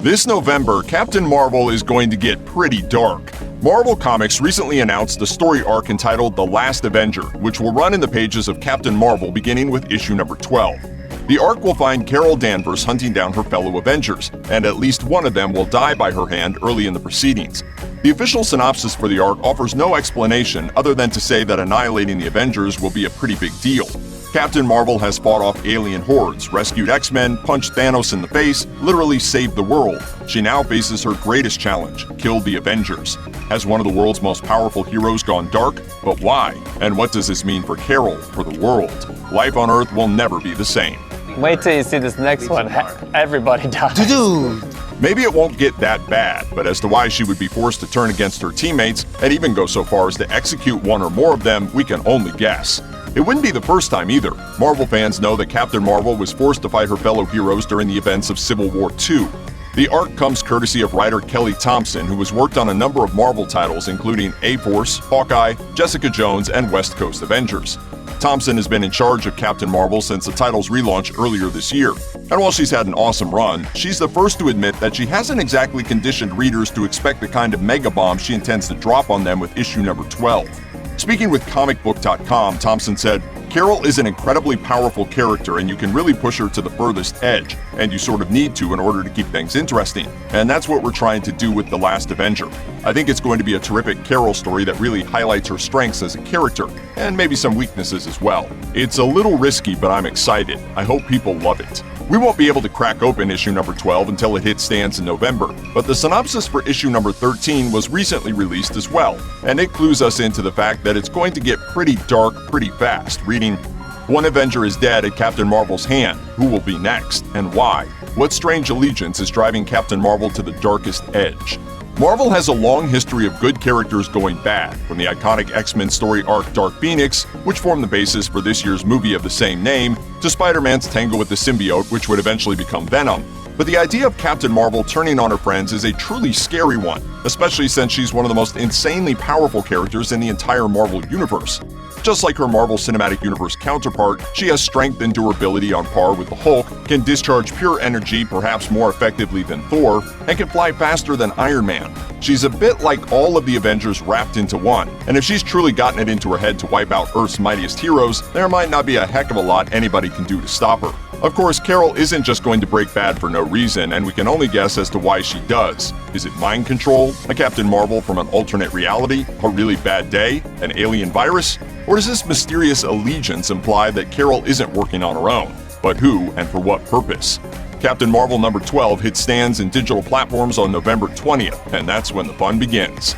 This November, Captain Marvel is going to get pretty dark. Marvel Comics recently announced a story arc entitled The Last Avenger, which will run in the pages of Captain Marvel beginning with issue number 12. The arc will find Carol Danvers hunting down her fellow Avengers, and at least one of them will die by her hand early in the proceedings. The official synopsis for the arc offers no explanation other than to say that annihilating the Avengers will be a pretty big deal. Captain Marvel has fought off alien hordes, rescued X-Men, punched Thanos in the face, literally saved the world. She now faces her greatest challenge: kill the Avengers. Has one of the world's most powerful heroes gone dark? But why? And what does this mean for Carol, for the world? Life on Earth will never be the same. Wait till you see this next one. Everybody dies. Maybe it won't get that bad, but as to why she would be forced to turn against her teammates and even go so far as to execute one or more of them, we can only guess. It wouldn't be the first time either. Marvel fans know that Captain Marvel was forced to fight her fellow heroes during the events of Civil War II. The arc comes courtesy of writer Kelly Thompson, who has worked on a number of Marvel titles including A-Force, Hawkeye, Jessica Jones, and West Coast Avengers. Thompson has been in charge of Captain Marvel since the title's relaunch earlier this year. And while she's had an awesome run, she's the first to admit that she hasn't exactly conditioned readers to expect the kind of mega bomb she intends to drop on them with issue number 12. Speaking with comicbook.com, Thompson said, "Carol is an incredibly powerful character and you can really push her to the furthest edge, and you sort of need to in order to keep things interesting. And that's what we're trying to do with The Last Avenger. I think it's going to be a terrific Carol story that really highlights her strengths as a character, and maybe some weaknesses as well. It's a little risky, but I'm excited. I hope people love it." We won't be able to crack open issue number 12 until it hits stands in November, but the synopsis for issue number 13 was recently released as well, and it clues us into the fact that it's going to get pretty dark pretty fast, reading, "One Avenger is dead at Captain Marvel's hand. Who will be next, and why? What strange allegiance is driving Captain Marvel to the darkest edge?" Marvel has a long history of good characters going bad, from the iconic X-Men story arc Dark Phoenix, which formed the basis for this year's movie of the same name, to Spider-Man's tangle with the symbiote, which would eventually become Venom. But the idea of Captain Marvel turning on her friends is a truly scary one, especially since she's one of the most insanely powerful characters in the entire Marvel universe. Just like her Marvel Cinematic Universe counterpart, she has strength and durability on par with the Hulk, can discharge pure energy perhaps more effectively than Thor, and can fly faster than Iron Man. She's a bit like all of the Avengers wrapped into one, and if she's truly gotten it into her head to wipe out Earth's mightiest heroes, there might not be a heck of a lot anybody can do to stop her. Of course, Carol isn't just going to break bad for no reason, and we can only guess as to why she does. Is it mind control, a Captain Marvel from an alternate reality, a really bad day, an alien virus? Or does this mysterious allegiance imply that Carol isn't working on her own? But who and for what purpose? Captain Marvel number 12 hits stands in digital platforms on November 20th, and that's when the fun begins.